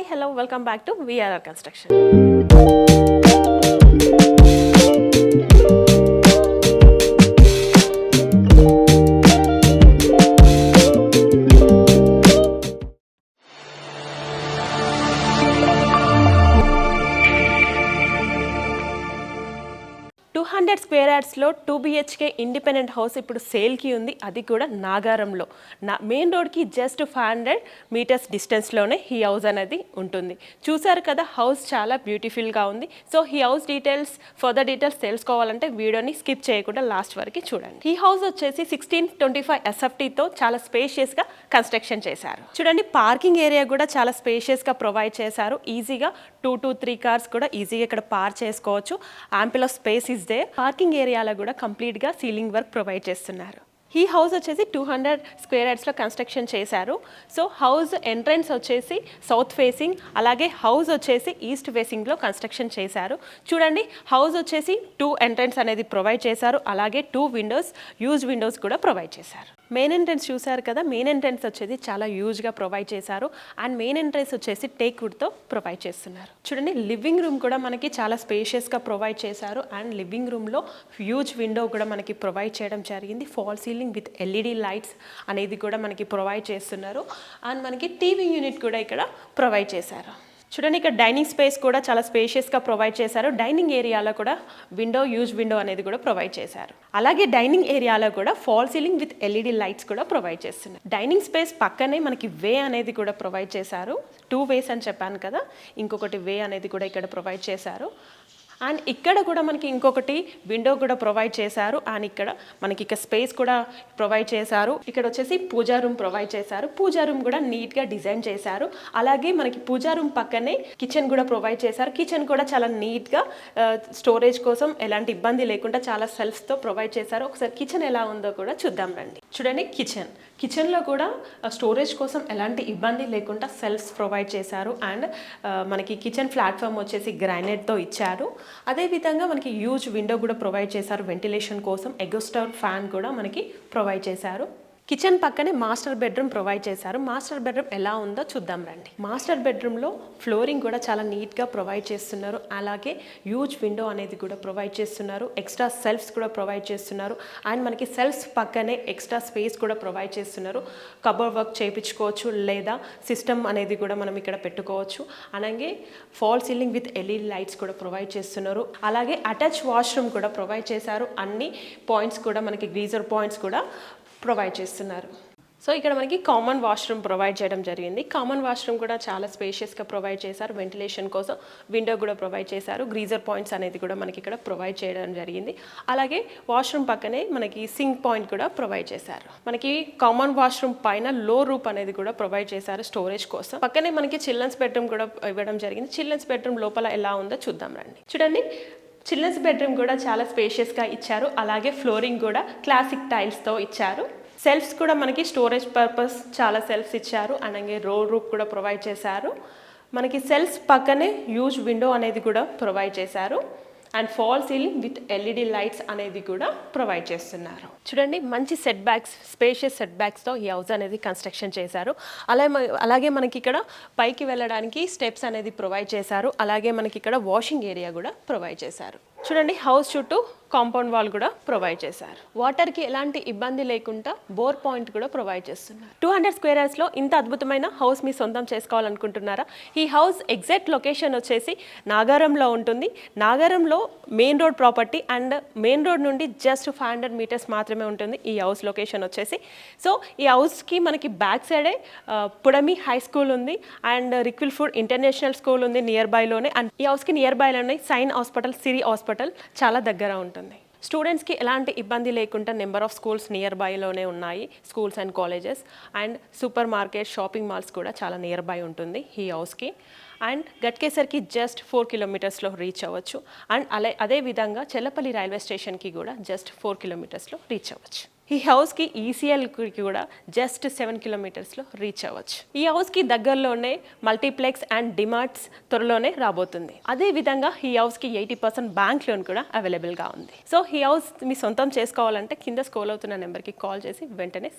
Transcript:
hello, welcome back to VRR Construction. Square యార్డ్స్లో 2 BHK independent house ఇప్పుడు సేల్కి ఉంది. అది కూడా నాగారంలో మెయిన్ రోడ్కి జస్ట్ 500 మీటర్స్ డిస్టెన్స్లోనే ఈ హౌస్ అనేది ఉంటుంది. చూసారు కదా, హౌస్ చాలా బ్యూటిఫుల్గా ఉంది. సో ఈ హౌస్ ఫర్దర్ డీటెయిల్స్ తెలుసుకోవాలంటే వీడియోని స్కిప్ చేయకుండా లాస్ట్ వరకు చూడండి. ఈ హౌస్ వచ్చేసి 1625 SFTతో చాలా స్పేషియస్గా కన్స్ట్రక్షన్ చేశారు. చూడండి, పార్కింగ్ ఏరియా కూడా చాలా స్పేషియస్గా ప్రొవైడ్ చేశారు. ఈజీగా 2 to 3 కార్స్ కూడా ఈజీగా ఇక్కడ పార్క్ చేసుకోవచ్చు. Ample of space is there. Parking ఏరియాలో కూడా కంప్లీట్గా సీలింగ్ వర్క్ ప్రొవైడ్ చేస్తున్నారు. ఈ హౌస్ వచ్చేసి 200 స్క్వేర్ యార్డ్స్లో కన్స్ట్రక్షన్ చేశారు. సో హౌస్ ఎంట్రన్స్ వచ్చేసి సౌత్ ఫేసింగ్, అలాగే హౌస్ వచ్చేసి ఈస్ట్ ఫేసింగ్లో కన్స్ట్రక్షన్ చేశారు. చూడండి, హౌస్ వచ్చేసి 2 ఎంట్రన్స్ అనేది ప్రొవైడ్ చేశారు. అలాగే 2 విండోస్, యూజ్ విండోస్ కూడా ప్రొవైడ్ చేశారు. మెయిన్ ఎంట్రన్స్ చూసారు కదా, మెయిన్ ఎంట్రన్స్ వచ్చేసి చాలా యూజ్గా ప్రొవైడ్ చేశారు. అండ్ మెయిన్ ఎంట్రన్స్ వచ్చేసి టేక్ వుడ్తో ప్రొవైడ్ చేస్తున్నారు. చూడండి, లివింగ్ రూమ్ కూడా మనకి చాలా స్పేషియస్గా ప్రొవైడ్ చేశారు. అండ్ లివింగ్ రూమ్లో హ్యూజ్ విండో కూడా మనకి ప్రొవైడ్ చేయడం జరిగింది. Fall ceiling with LED lights అనేది కూడా మనకి ప్రొవైడ్ చేస్తున్నారు. అండ్ మనకి టీవీ యూనిట్ కూడా ఇక్కడ ప్రొవైడ్ చేశారు. చూడండి, ఇక్కడ డైనింగ్ స్పేస్ కూడా చాలా స్పేషియస్గా ప్రొవైడ్ చేశారు. డైనింగ్ ఏరియాలో కూడా యూజ్ విండో అనేది కూడా ప్రొవైడ్ చేశారు. అలాగే డైనింగ్ ఏరియాలో కూడా fall ceiling with LED lights కూడా ప్రొవైడ్ చేస్తున్నారు. డైనింగ్ స్పేస్ పక్కనే మనకి వే అనేది కూడా ప్రొవైడ్ చేశారు. 2 వేస్ అని చెప్పాను కదా, ఇంకొకటి వే అనేది కూడా ఇక్కడ ప్రొవైడ్ చేశారు. అండ్ ఇక్కడ కూడా మనకి ఇంకొకటి విండో కూడా ప్రొవైడ్ చేశారు. అండ్ ఇక్కడ మనకి స్పేస్ కూడా ప్రొవైడ్ చేశారు. ఇక్కడ వచ్చేసి పూజా రూమ్ ప్రొవైడ్ చేశారు. పూజా రూమ్ కూడా నీట్గా డిజైన్ చేశారు. అలాగే మనకి పూజా రూమ్ పక్కనే కిచెన్ కూడా ప్రొవైడ్ చేశారు. కిచెన్ కూడా చాలా నీట్గా స్టోరేజ్ కోసం ఎలాంటి ఇబ్బంది లేకుండా చాలా సెల్ఫ్స్తో ప్రొవైడ్ చేశారు. ఒకసారి కిచెన్ ఎలా ఉందో కూడా చూద్దాం రండి. చూడండి, కిచెన్లో కూడా స్టోరేజ్ కోసం ఎలాంటి ఇబ్బంది లేకుండా సెల్ఫ్స్ ప్రొవైడ్ చేశారు. అండ్ మనకి కిచెన్ ప్లాట్ఫామ్ వచ్చేసి గ్రానైట్తో ఇచ్చారు. అదేవిధంగా మనకి యూజ్ విండో కూడా ప్రొవైడ్ చేశారు వెంటిలేషన్ కోసం. ఎగోస్టర్ ఫ్యాన్ కూడా మనకి ప్రొవైడ్ చేశారు. కిచెన్ పక్కనే మాస్టర్ బెడ్రూమ్ ప్రొవైడ్ చేశారు. మాస్టర్ బెడ్రూమ్ ఎలా ఉందో చూద్దాం రండి. మాస్టర్ బెడ్రూమ్లో ఫ్లోరింగ్ కూడా చాలా నీట్గా ప్రొవైడ్ చేస్తున్నారు. అలాగే యూజ్ విండో అనేది కూడా ప్రొవైడ్ చేస్తున్నారు. ఎక్స్ట్రా సెల్ఫ్స్ కూడా ప్రొవైడ్ చేస్తున్నారు. అండ్ మనకి సెల్ఫ్స్ పక్కనే ఎక్స్ట్రా స్పేస్ కూడా ప్రొవైడ్ చేస్తున్నారు. కబోర్డ్ వర్క్ చేయించుకోవచ్చు, లేదా సిస్టమ్ అనేది కూడా మనం ఇక్కడ పెట్టుకోవచ్చు. అలాగే fall ceiling with LED lights కూడా ప్రొవైడ్ చేస్తున్నారు. అలాగే అటాచ్ వాష్రూమ్ కూడా ప్రొవైడ్ చేశారు. అన్ని పాయింట్స్ కూడా మనకి గీజర్ పాయింట్స్ కూడా ప్రొవైడ్ చేస్తున్నారు. సో ఇక్కడ మనకి కామన్ వాష్రూమ్ ప్రొవైడ్ చేయడం జరిగింది. కామన్ వాష్రూమ్ కూడా చాలా స్పేషియస్గా ప్రొవైడ్ చేశారు. వెంటిలేషన్ కోసం విండో కూడా ప్రొవైడ్ చేశారు. గ్రీజర్ పాయింట్స్ అనేది కూడా మనకి ఇక్కడ ప్రొవైడ్ చేయడం జరిగింది. అలాగే వాష్రూమ్ పక్కనే మనకి సింక్ పాయింట్ కూడా ప్రొవైడ్ చేశారు. మనకి కామన్ వాష్రూమ్ పైన లో రూప్ అనేది కూడా ప్రొవైడ్ చేశారు స్టోరేజ్ కోసం. పక్కనే మనకి చిల్డ్రన్స్ బెడ్రూమ్ కూడా ఇవ్వడం జరిగింది. చిల్డ్రన్స్ బెడ్రూమ్ లోపల ఎలా ఉందో చూద్దాం రండి. చూడండి, చిల్డ్రన్స్ బెడ్రూమ్ కూడా చాలా స్పేషియస్గా ఇచ్చారు. అలాగే ఫ్లోరింగ్ కూడా క్లాసిక్ టైల్స్తో ఇచ్చారు. సెల్ఫ్స్ కూడా మనకి స్టోరేజ్ పర్పస్ చాలా సెల్ఫ్స్ ఇచ్చారు. అలాగే రూప్ కూడా ప్రొవైడ్ చేశారు. మనకి సెల్ఫ్స్ పక్కనే యూజ్ విండో అనేది కూడా ప్రొవైడ్ చేశారు. And fall ceiling with LED lights అనేది కూడా ప్రొవైడ్ చేస్తున్నారు. చూడండి, మంచి స్పేషియస్ సెట్ బ్యాక్స్తో ఈ హౌస్ అనేది కన్స్ట్రక్షన్ చేశారు. అలాగే మనకి ఇక్కడ పైకి వెళ్ళడానికి స్టెప్స్ అనేది ప్రొవైడ్ చేశారు. అలాగే మనకి ఇక్కడ వాషింగ్ ఏరియా కూడా ప్రొవైడ్ చేశారు. చూడండి, హౌస్ చుట్టూ కాంపౌండ్ వాల్ కూడా ప్రొవైడ్ చేశారు. వాటర్కి ఎలాంటి ఇబ్బంది లేకుండా బోర్ పాయింట్ కూడా ప్రొవైడ్ చేస్తున్నారు. 200 స్క్వేర్ యార్డ్స్లో ఇంత అద్భుతమైన హౌస్ మీ సొంతం చేసుకోవాలనుకుంటున్నారా? ఈ హౌస్ ఎగ్జాక్ట్ లొకేషన్ వచ్చేసి నాగారంలో ఉంటుంది. నాగారంలో main road property. And main road నుండి జస్ట్ 500 మీటర్స్ మాత్రమే ఉంటుంది ఈ హౌస్ లొకేషన్ వచ్చేసి. సో ఈ హౌస్కి మనకి బ్యాక్ సైడే పుడమి హై స్కూల్ ఉంది. అండ్ రిక్విల్ ఫుడ్ ఇంటర్నేషనల్ స్కూల్ ఉంది నియర్ బైలోనే. అండ్ ఈ హౌస్కి నియర్ బైలోనే సైన్ హాస్పిటల్, సిరి హాస్పిటల్ చాలా దగ్గర ఉంటుంది. స్టూడెంట్స్కి ఎలాంటి ఇబ్బంది లేకుండా నెంబర్ ఆఫ్ స్కూల్స్ నియర్ బైలోనే ఉన్నాయి. Schools and colleges and super market, shopping malls కూడా చాలా నియర్ బై ఉంటుంది ఈ హౌస్కి. అండ్ గట్కేసర్కి జస్ట్ 4 కిలోమీటర్స్లో రీచ్ అవ్వచ్చు. అండ్ అదేవిధంగా చెల్లపల్లి రైల్వే స్టేషన్కి కూడా జస్ట్ 4 కిలోమీటర్స్లో రీచ్ అవ్వచ్చు. ఈ హౌస్కి ECLకి కూడా జస్ట్ 7 కిలోమీటర్స్లో రీచ్ అవ్వచ్చు. ఈ హౌస్కి దగ్గరలోనే మల్టీప్లెక్స్ అండ్ డిమార్ట్స్ త్వరలోనే రాబోతుంది. అదేవిధంగా ఈ హౌస్కి 80% బ్యాంక్ లోన్ కూడా అవైలబుల్గా ఉంది. సో ఈ హౌస్ మీ సొంతం చేసుకోవాలంటే కింద స్క్రోల్ అవుతున్న నెంబర్కి కాల్ చేసి వెంటనే